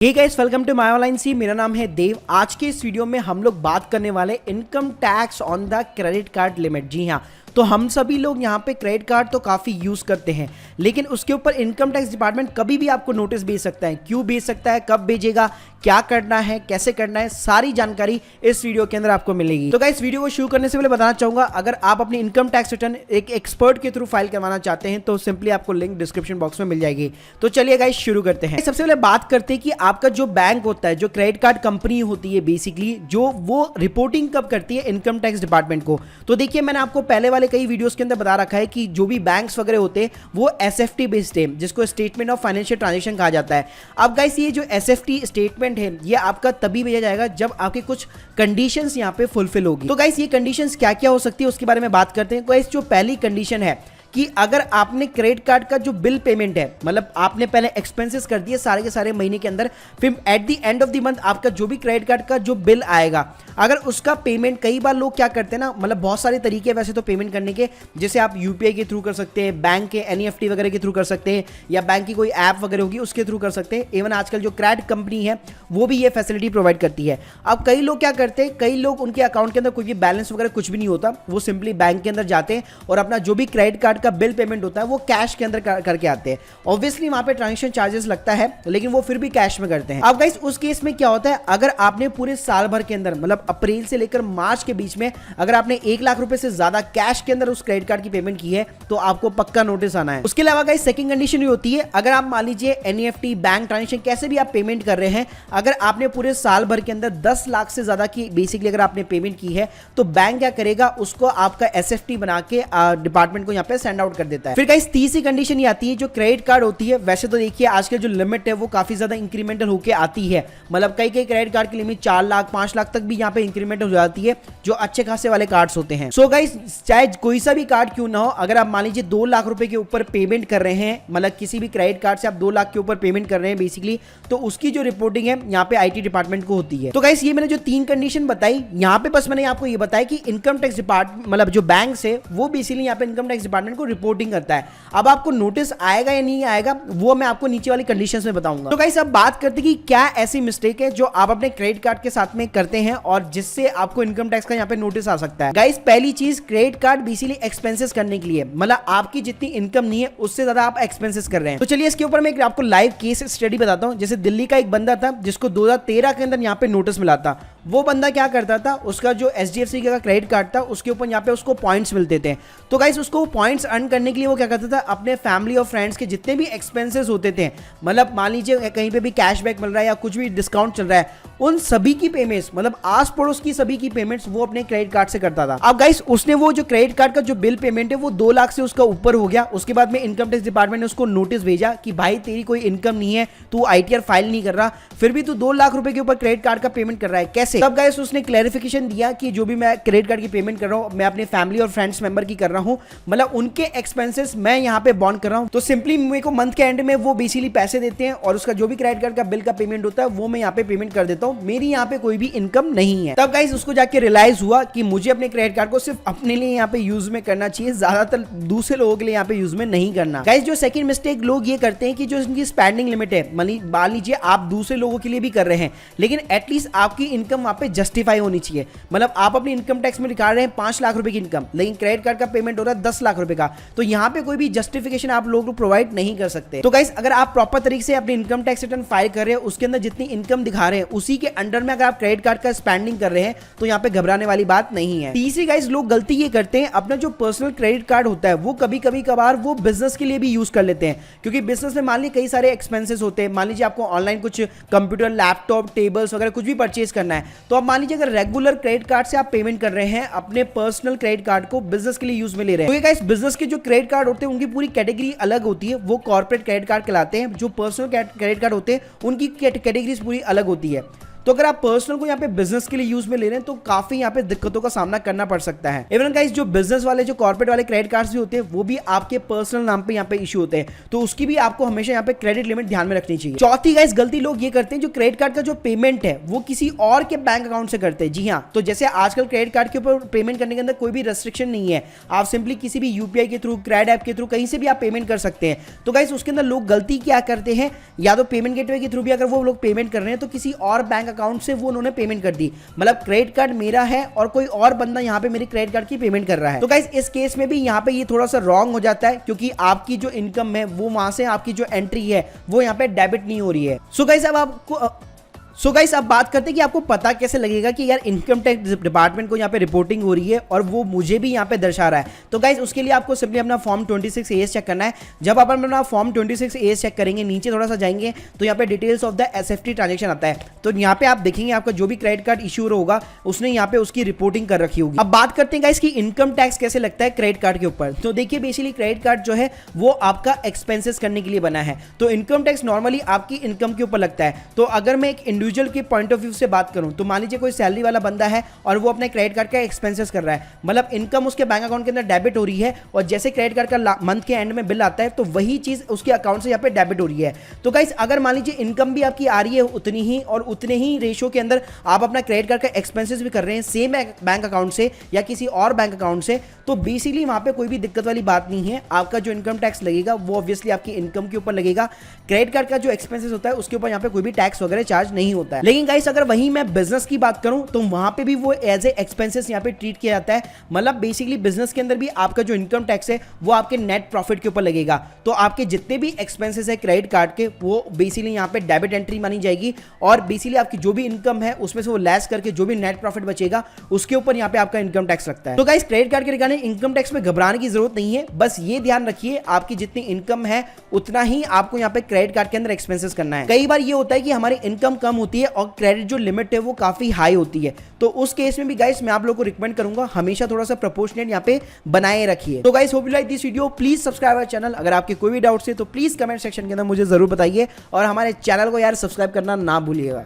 Hey guys, welcome to my online सी। मेरा नाम है देव। आज के इस वीडियो में हम लोग बात करने वाले income tax on the credit card limit. जी हाँ, तो हम सभी लोग यहाँ पे क्रेडिट कार्ड तो काफ़ी यूज़ करते हैं, लेकिन उसके ऊपर इनकम टैक्स डिपार्टमेंट कभी भी आपको नोटिस भेज सकता है। क्यों भेज सकता है, कब भेजेगा, क्या करना है, कैसे करना है, सारी जानकारी इस वीडियो के अंदर आपको मिलेगी। तो गाइस, वीडियो को शुरू करने से पहले बताना चाहूंगा, अगर आप अपनी इनकम टैक्स रिटर्न एक एक्सपर्ट के थ्रू फाइल करवाना चाहते हैं तो सिंपली आपको लिंक डिस्क्रिप्शन बॉक्स में मिल जाएगी। तो चलिए गाइस, शुरू करते हैं। सबसे पहले बात करते हैं कि आपका जो बैंक होता है, जो क्रेडिट कार्ड कंपनी होती है बेसिकली, जो वो रिपोर्टिंग कब करती है इनकम टैक्स डिपार्टमेंट को। तो देखिए, मैंने आपको पहले वाले कई वीडियोस के अंदर बता रखा है कि जो भी बैंक्स वगैरह होते हैं वो एसएफटी बेस्ड है, जिसको स्टेटमेंट ऑफ फाइनेंशियल ट्रांजैक्शन कहा जाता है। अब गाइस, ये जो एसएफटी स्टेटमेंट है ये आपका तभी भेजा जाएगा जब आपके कुछ कंडीशंस यहाँ पे फुलफिल होगी। तो गाइस, ये कंडीशंस क्या क्या हो सकती है उसके बारे में बात करते हैं। गाइस, जो पहली कंडीशन है कि अगर आपने क्रेडिट कार्ड का जो बिल पेमेंट है, मतलब आपने पहले एक्सपेंसेस कर दिए सारे के सारे महीने के अंदर, फिर at the end of the month आपका जो भी क्रेडिट कार्ड का जो बिल आएगा, अगर उसका पेमेंट, कई बार लोग क्या करते हैं ना, मतलब बहुत सारे तरीके वैसे तो पेमेंट करने के, जैसे आप यूपीआई के थ्रू कर सकते हैं, बैंक के एनईएफटी वगैरह के थ्रू कर सकते हैं, या बैंक की कोई ऐप वगैरह होगी उसके थ्रू कर सकते हैं। इवन आजकल जो क्रेडिट कंपनी है वो भी ये फैसिलिटी प्रोवाइड करती है। अब कई लोग क्या करते हैं, कई लोग उनके अकाउंट के अंदर कोई भी बैलेंस वगैरह कुछ भी नहीं होता, वो सिंपली बैंक के अंदर जाते हैं और अपना जो भी क्रेडिट कार्ड का बिल पेमेंट होता है वो कैश के अंदर करके आते हैं। ऑब्वियसली वहां पे ट्रांजैक्शन चार्जेस लगता है, लेकिन वो फिर भी कैश में करते हैं। अब गाइस, उस केस में क्या होता है, अगर आपने पूरे साल भर के अंदर, मतलब अप्रैल से लेकर मार्च के बीच में, अगर आपने 1 लाख रुपए से ज्यादा कैश के अंदर उस क्रेडिट कार्ड की पेमेंट की है तो आपको पक्का नोटिस आना है। उसके अलावा गाइस, सेकंड कंडीशन ये होती है, अगर आप मान लीजिए एनईएफटी, बैंक ट्रांजैक्शन, कैसे भी आप पेमेंट कर रहे हैं, अगर आपने पूरे साल भर के अंदर 10 लाख से ज्यादा की बेसिकली अगर आपने पेमेंट की है तो बैंक क्या करेगा, उसको आपका एसएफटी बना के डिपार्टमेंट को यहाँ पे सेंड आउट कर देता है। फिर गाइस, तीसरी कंडीशन ये आती है, जो क्रेडिट कार्ड होती है, वैसे तो देखिए आजकल जो लिमिट है वो काफी ज्यादा इंक्रीमेंटल होके आती है, मतलब कई क्रेडिट कार्ड की लिमिट 4 लाख 5 लाख तक भी यहाँ पे इंक्रीमेंट हो जाती है, जो अच्छे खासे वाले कार्ड्स होते हैं। सो गाइस, चाहे कोई सा भी कार्ड क्यों ना हो, अगर आप मान लीजिए 2 लाख रुपए के ऊपर पेमेंट कर रहे हैं, मतलब किसी भी क्रेडिट कार्ड से आप 2 लाख के ऊपर पेमेंट कर रहे हैं बेसिकली, तो उसकी जो रिपोर्टिंग है यहाँ पे आईटी डिपार्टमेंट को होती है। तो गाइस, ये मैंने जो 3 कंडीशन बताई यहाँ पे, बस मैंने आपको ये बताया कि इनकम टैक्स डिपार्टमेंट, मतलब जो बैंक है वो बेसिकली यहाँ पे इनकम टैक्स डिपार्टमेंट को रिपोर्टिंग करता है। अब आपको नोटिस आएगा या नहीं आएगा वो मैं आपको नीचे वाली कंडीशंस में बताऊंगा। तो गाइस, अब बात करते हैं कि क्या ऐसी मिस्टेक है जो आप अपने क्रेडिट कार्ड के साथ में करते हैं और जिससे आपको इनकम टैक्स का यहाँ पे नोटिस आ सकता है। गाइस, पहली चीज, क्रेडिट कार्ड बेसिकली एक्सपेंसेस करने के लिए, मतलब आपकी जितनी इनकम नहीं है उससे ज्यादा आप एक्सपेंसेस कर रहे हैं। तो चलिए इसके ऊपर मैं आपको लाइव केस स्टडी बताता हूँ। जैसे दिल्ली का एक बंदा था जिसको 2013 के अंदर यहाँ पे नोटिस मिला था। वो बंदा क्या करता था, उसका जो एचडीएफसी का क्रेडिट कार्ड था उसके ऊपर यहाँ पे उसको पॉइंट्स मिलते थे। तो गाइस, उसको पॉइंट्स अर्न करने के लिए वो क्या करता था, अपने फैमिली और फ्रेंड्स के जितने भी एक्सपेंसेस होते थे, मतलब मान लीजिए कहीं पे भी कैशबैक मिल रहा है या कुछ भी डिस्काउंट चल रहा है, उन सभी की पेमेंट्स, मतलब आस पड़ोस की सभी की पेमेंट्स वो अपने क्रेडिट कार्ड से करता था। अब गाइस, उसने वो जो क्रेडिट कार्ड का जो बिल पेमेंट है वो 2 लाख से उसका ऊपर हो गया। उसके बाद में इनकम टैक्स डिपार्टमेंट ने उसको नोटिस भेजा कि भाई तेरी कोई इनकम नहीं है, तू आईटीआर फाइल नहीं कर रहा, फिर भी तू 2 लाख रुपए के ऊपर क्रेडिट कार्ड का पेमेंट कर रहा है, कैसे। तब गाइस, उसने क्लैरिफिकेशन दिया कि जो भी मैं क्रेडिट कार्ड की पेमेंट कर रहा हूं, मैं अपने फैमिली और फ्रेंड्स मेंबर की कर रहा हूं, मतलब उनके एक्सपेंसेस मैं यहाँ पे बॉन्ड कर रहा हूं। तो सिंपली मेरे को मंथ के एंड में वो बेसिकली पैसे देते हैं और उसका जो भी क्रेडिट कार्ड का बिल का पेमेंट होता है वो मैं यहाँ पे पेमेंट कर देता हूँ, मेरी यहाँ पे कोई भी इनकम नहीं है। तब गाइस, उसको जाके रियलाइज हुआ कि मुझे अपने क्रेडिट कार्ड को सिर्फ अपने लिए यहाँ पे यूज में करना चाहिए, ज्यादातर दूसरे लोगों के लिए यहाँ पे यूज में नहीं करना। गाइस, जो सेकंड मिस्टेक लोग ये करते हैं कि जो इनकी स्पेंडिंग लिमिट है, मान लीजिए आप दूसरे लोगों के लिए भी कर रहे हैं, लेकिन एटलीस्ट आपकी इनकम वहां पे जस्टिफाई होनी चाहिए। मतलब आप अपनी इनकम टैक्स में दिखा रहे हैं 5 लाख रुपए की इनकम, लेकिन क्रेडिट कार्ड का पेमेंट हो रहा है 10 लाख रुपए का, तो यहाँ पे कोई भी जस्टिफिकेशन आप लोग प्रोवाइड नहीं कर सकते। तो गाइस, अगर आप प्रॉपर तरीके से अपनी इनकम टैक्स रिटर्न फाइल कर रहे हैं, उसके अंदर जितनी इनकम दिखा रहे हैं उसी के अंडर में अगर आप क्रेडिट कार्ड का स्पेंडिंग कर रहे हैं तो यहाँ पे घबराने वाली बात नहीं है। तीसरी गाइस, लोग गलती ये करते हैं, अपना जो पर्सनल क्रेडिट कार्ड होता है वो कभी कभार वो बिजनेस के लिए भी यूज कर लेते हैं, क्योंकि बिजनेस में मान लीजिए कई सारे एक्सपेंसेस होते हैं। मान लीजिए आपको ऑनलाइन कुछ कंप्यूटर, लैपटॉप, टेबल्स वगैरह कुछ भी परचेज करना है, तो आप मान लीजिए अगर रेगुलर क्रेडिट कार्ड से आप पेमेंट कर रहे हैं, अपने पर्सनल क्रेडिट कार्ड को बिजनेस के लिए यूज में ले रहे हैं, तो गाइस, बिजनेस के जो क्रेडिट कार्ड होते हैं उनकी पूरी कैटेगरी अलग होती है, वो कॉर्पोरेट क्रेडिट कार्ड कहलाते हैं। जो पर्सनल क्रेडिट कार्ड होते हैं उनकी कैटेगरीज पूरी अलग होती है। तो अगर आप पर्सनल को यहाँ पे बिजनेस के लिए यूज में ले रहे हैं तो काफी यहाँ पे दिक्कतों का सामना करना पड़ सकता है। इवन गाइस जो बिजनेस वाले जो कॉर्पोरेट वाले क्रेडिट कार्ड्स भी होते हैं वो भी आपके पर्सनल नाम पे यहाँ पे इशू होते हैं, तो उसकी भी आपको हमेशा यहाँ पे क्रेडिट लिमिट ध्यान में रखनी चाहिए। चौथी गाइस गलती लोग ये करते हैं, जो क्रेडिट कार्ड का जो पेमेंट है वो किसी और के बैंक अकाउंट से करते हैं। जी हाँ, तो जैसे आजकल क्रेडिट कार्ड के ऊपर पेमेंट करने के अंदर कोई भी रेस्ट्रिक्शन नहीं है, आप सिंपली किसी भी यूपीआई के थ्रू, क्रेड ऐप के थ्रू कहीं से भी आप पेमेंट कर सकते हैं। तो गाइस उसके अंदर लोग गलती क्या करते हैं, या तो पेमेंट गेटवे के थ्रू भी अगर वो लोग पेमेंट कर रहे हैं तो किसी और बैंक अकाउंट से वो उन्होंने पेमेंट कर दी, मतलब क्रेडिट कार्ड मेरा है और कोई और बंदा यहाँ पे मेरे क्रेडिट कार्ड की पेमेंट कर रहा है। तो गाइस इस केस में भी यहाँ पे ये थोड़ा सा रॉन्ग हो जाता है, क्योंकि आपकी जो इनकम है वो वहां से आपकी जो एंट्री है वो यहाँ पे डेबिट नहीं हो रही है। सो गाइस अब बात करते हैं कि आपको पता कैसे लगेगा कि यार इनकम टैक्स डिपार्टमेंट को यहाँ पे रिपोर्टिंग हो रही है और वो मुझे भी यहाँ पे दर्शा रहा है। तो गाइस उसके लिए आपको सिंपली अपना फॉर्म 26A चेक करना है। जब आप अपना फॉर्म 26A चेक करेंगे, नीचे थोड़ा सा जाएंगे तो यहाँ पे details of the SFT transaction आता है। तो यहाँ पे आप देखेंगे आपका जो भी क्रेडिट कार्ड इशू होगा उसने यहाँ पे उसकी रिपोर्टिंग कर रखी होगी। अब बात करते हैं गाइस कि इनकम टैक्स कैसे लगता है क्रेडिट कार्ड के ऊपर। तो देखिए बेसिकली क्रेडिट कार्ड जो है वो आपका एक्सपेंसेस करने के लिए बना है, तो इनकम टैक्स नॉर्मली आपकी इनकम के ऊपर लगता है। तो अगर मैं एक इंडिविजुअल के पॉइंट ऑफ व्यू से बात करूं तो मान लीजिए कोई सैलरी वाला बंदा है और वो अपने क्रेडिट कार्ड का एक्सपेंसेस कर रहा है, मतलब इनकम उसके बैंक अकाउंट के अंदर डेबिट हो रही है और जैसे क्रेडिट कार्ड का मंथ के एंड में बिल आता है तो वही चीज उसके अकाउंट से यहाँ पे डेबिट हो रही है। तो गाइस अगर मान लीजिए इनकम भी आपकी आ रही है उतनी ही और उतने ही रेशो के अंदर आप अपना क्रेडिट कार्ड का एक्सपेंसेस भी कर रहे हैं सेम बैंक अकाउंट से या किसी और बैंक अकाउंट से, तो बेसिकली वहां पे कोई भी दिक्कत वाली बात नहीं है। आपका जो इनकम टैक्स लगेगा वो ऑब्वियसली आपकी इनकम के ऊपर लगेगा। क्रेडिट कार्ड का जो एक्सपेंसेस होता है उसके ऊपर यहाँ पे कोई भी टैक्स वगैरह चार्ज नहीं होता है। लेकिन गाइस अगर वहीं मैं बिजनेस की बात करूं तो वहां पे भी वो एज ए एक्सपेंसेस यहाँ पे ट्रीट किया जाता है, मतलब बेसिकली बिजनेस के अंदर भी आपका जो इनकम टैक्स है वो आपके नेट प्रॉफिट के ऊपर लगेगा। तो आपके जितने भी एक्सपेंसेस है क्रेडिट कार्ड के वो बेसिकली यहाँ पे डेबिट एंट्री मानी जाएगी और बेसिकली आपकी जो भी इनकम है उसमें से वो लेस करके जो भी नेट प्रॉफिट बचेगा उसके ऊपर यहाँ पे आपका इनकम टैक्स लगता है। तो गाइस क्रेडिट कार्ड के रिगार्डिंग इनकम टैक्स में घबराने की जरूरत नहीं है, बस ये ध्यान रखिए आपकी जितनी इनकम है उतना ही आपको यहाँ पे क्रेडिट कार्ड के अंदर एक्सपेंसेस करना है। कई बार ये होता है कि हमारी इनकम कम होती है और क्रेडिट जो लिमिट है वो काफी हाई होती है, तो उस केस में भी गाइस मैं आप लोगों को रिकमेंड करूंगा हमेशा थोड़ा सा प्रोपोर्शनेट यहाँ पे बनाए रखिए। तो guys hope you like this video, please subscribe our channel. अगर आपके कोई भी डाउट्स है तो प्लीज कमेंट सेक्शन के अंदर मुझे जरूर बताइए और हमारे चैनल को यार सब्सक्राइब करना ना भूलिएगा।